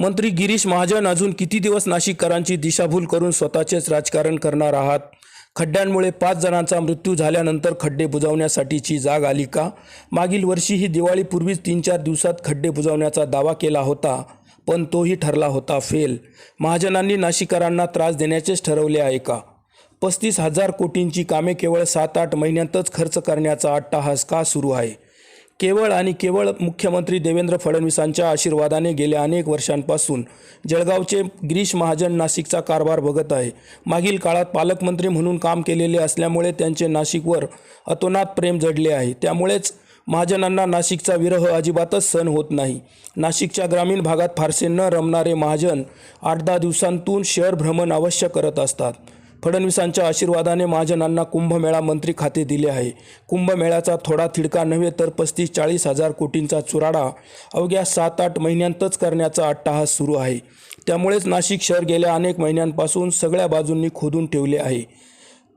मंत्री गिरीश महाजन अजून किती दिवस नाशिककरांची दिशाभूल करून स्वतःचेच राजकारण करणार आहात? खड्ड्यांमुळे 5 जणांचा मृत्यू झाल्यानंतर खड्डे बुजवण्यासाठीची जाग आली का? मागील वर्षीही दिवाळीपूर्वीच 3-4 दिवसात खड्डे बुजवण्याचा दावा केला होता, पण तोही ठरला होता फेल. महाजनांनी नाशिककरांना त्रास देण्याचेच ठरवले आहे का? 35,000 कोटींची कामे केवळ 7-8 महिन्यांतच खर्च करण्याचा अट्टाहास का सुरू आहे? केवळ आणि केवळ मुख्यमंत्री देवेंद्र फडणवीसांच्या आशीर्वादाने गेल्या अनेक वर्षांपासून जळगावचे गिरीश महाजन नाशिकचा कारभार बघत आहे. मागील काळात पालकमंत्री म्हणून काम केलेले असल्यामुळे त्यांचे नाशिकवर अतोनात प्रेम जडले आहे. त्यामुळेच महाजनांना नाशिकचा विरह अजिबातच सहन होत नाही. नाशिकच्या ग्रामीण भागात फारसे न रमणारे महाजन 8-10 दिवसांतून शहर भ्रमण अवश्य करत असतात. फडणवीसांच्या आशीर्वादाने महाजनांना कुंभमेळा मंत्री खाते दिले आहे. कुंभमेळ्याचा थोडा थिडका नव्हे तर 35-40 हजार कोटींचा चुराडा अवघ्या 7-8 महिन्यांतच करण्याचा अट्टाहास सुरू आहे. त्यामुळेच नाशिक शहर गेल्या अनेक महिन्यांपासून सगळ्या बाजूंनी खोदून ठेवले आहे.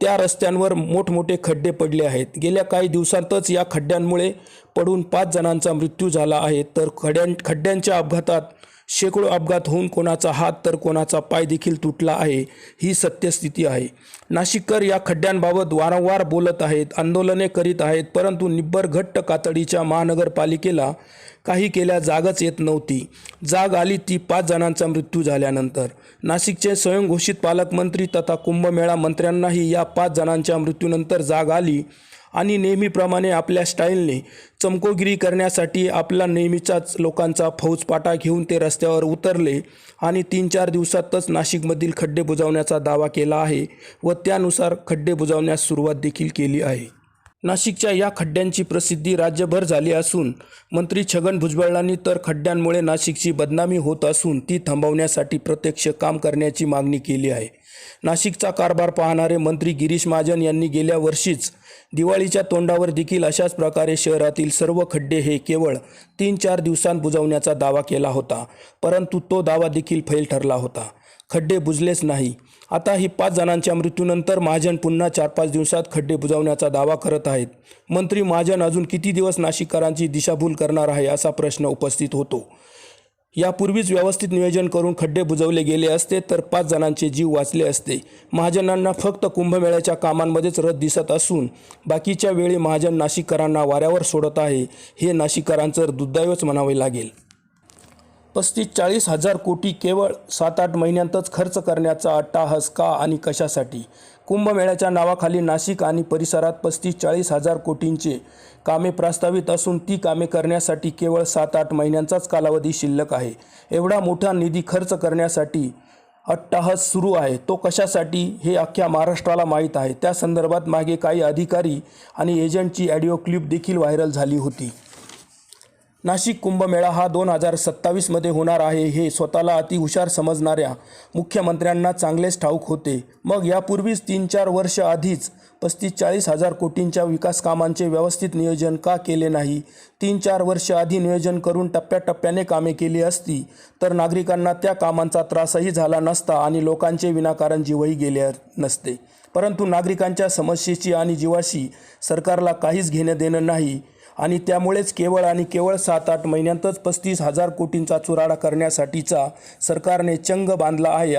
त्या रस्त्यांवर मोठमोठे खड्डे पडले आहेत. गेल्या काही दिवसांतच या खड्ड्यांमुळे पडून 5 जणांचा मृत्यू झाला आहे. तर खड्ड्यांच्या अपघातात शेकडो अपघात होऊन कोणाचा हात तर कोणाचा पाय देखील तुटला आहे. ही सत्यस्थिती आहे. नाशिककर या खड्ड्यांबाबत वारंवार बोलत आहेत, आंदोलने करीत आहेत, परंतु निब्बर घट्ट कातडीच्या महानगरपालिकेला काही केल्या जागच येत नव्हती. जाग आली ती 5 जणांचा मृत्यू झाल्यानंतर. नाशिकचे स्वयंघोषित पालकमंत्री तथा कुंभमेळा मंत्र्यांनाही या 5 जणांच्या मृत्यूनंतर जाग आली आणि नेहमीप्रमाणे आपल्या स्टाईलने चमकोगिरी करण्यासाठी आपला नेहमीचाच लोकांचा फौजपाटा घेऊन ते रस्त्यावर उतरले आणि 3-4 दिवसातच नाशिकमधील खड्डे बुजवण्याचा दावा केला आहे व त्यानुसार खड्डे बुजवण्यास सुरुवात देखील केली आहे. नाशिकच्या या खड्ड्यांची प्रसिद्धी राज्यभर झाली असून मंत्री छगन भुजबळांनी तर खड्ड्यांमुळे नाशिकची बदनामी होत असून ती थांबवण्यासाठी प्रत्यक्ष काम करण्याची मागणी केली आहे. नाशिकचा कारभार पाहणारे मंत्री गिरीश महाजन यांनी गेल्या वर्षीच दिवाळीच्या तोंडावर देखील अशाच प्रकारे शहरातील सर्व खड्डे हे केवळ 3-4 दिवसांत बुजवण्याचा दावा केला होता, परंतु तो दावा देखील फैल ठरला होता. खड्डे बुजलेच नाही. आता ही 5 जणांच्या मृत्यूनंतर महाजन पुन्हा 4-5 दिवसात खड्डे बुजवण्याचा दावा करत आहेत. मंत्री महाजन अजून किती दिवस नाशिककरांची दिशाभूल करणार आहे असा प्रश्न उपस्थित होतो. यापूर्वीच व्यवस्थित नियोजन करून खड्डे बुजवले गेले असते तर 5 जणांचे जीव वाचले असते. महाजनांना फक्त कुंभमेळ्याच्या कामांमध्येच रस दिसत असून बाकीच्या वेळी महाजन नाशिककरांना वाऱ्यावर सोडत आहे. हे नाशिककरांचं दुर्दैवच म्हणावे लागेल. 35-40 हजार कोटी केवळ 7-8 महिन्यांतच खर्च करण्याचा अट्टाहास का आणि कशासाठी? कुंभमेळ्याच्या नावाखाली नाशिक आणि परिसरात 35-40 हजार कोटींचे कामे प्रस्तावित असून ती कामे करण्यासाठी केवळ 7-8 महिन्यांचाच कालावधी शिल्लक आहे. एवढा मोठा निधी खर्च करण्यासाठी अट्टाहास सुरू आहे. तो कशासाठी हे अख्ख्या महाराष्ट्राला माहीत आहे. त्या संदर्भात मागे काही अधिकारी आणि एजंटची ऑडिओ क्लिप देखील व्हायरल झाली होती. नाशिक कुंभमेळा हा 2027मध्ये होणार आहे हे स्वतःला अतिहुशार समजणाऱ्या मुख्यमंत्र्यांना चांगलेच ठाऊक होते. मग यापूर्वीच 3-4 वर्ष आधीच 35-40 हजार कोटींच्या विकास कामांचे व्यवस्थित नियोजन का केले नाही? 3-4 वर्ष आधी नियोजन करून टप्प्याटप्प्याने कामे केली असती तर नागरिकांना त्या कामांचा त्रासही झाला नसता आणि लोकांचे विनाकारण जीवही गेले नसते. परंतु नागरिकांच्या समस्येची आणि जीवाशी सरकारला काहीच घेणं देणं नाही आणि त्यामुळेच केवळ आणि केवळ 7-8 महिन्यांतच 35,000 कोटींचा चुराडा करण्यासाठीचा सरकारने चंग बांधला आहे.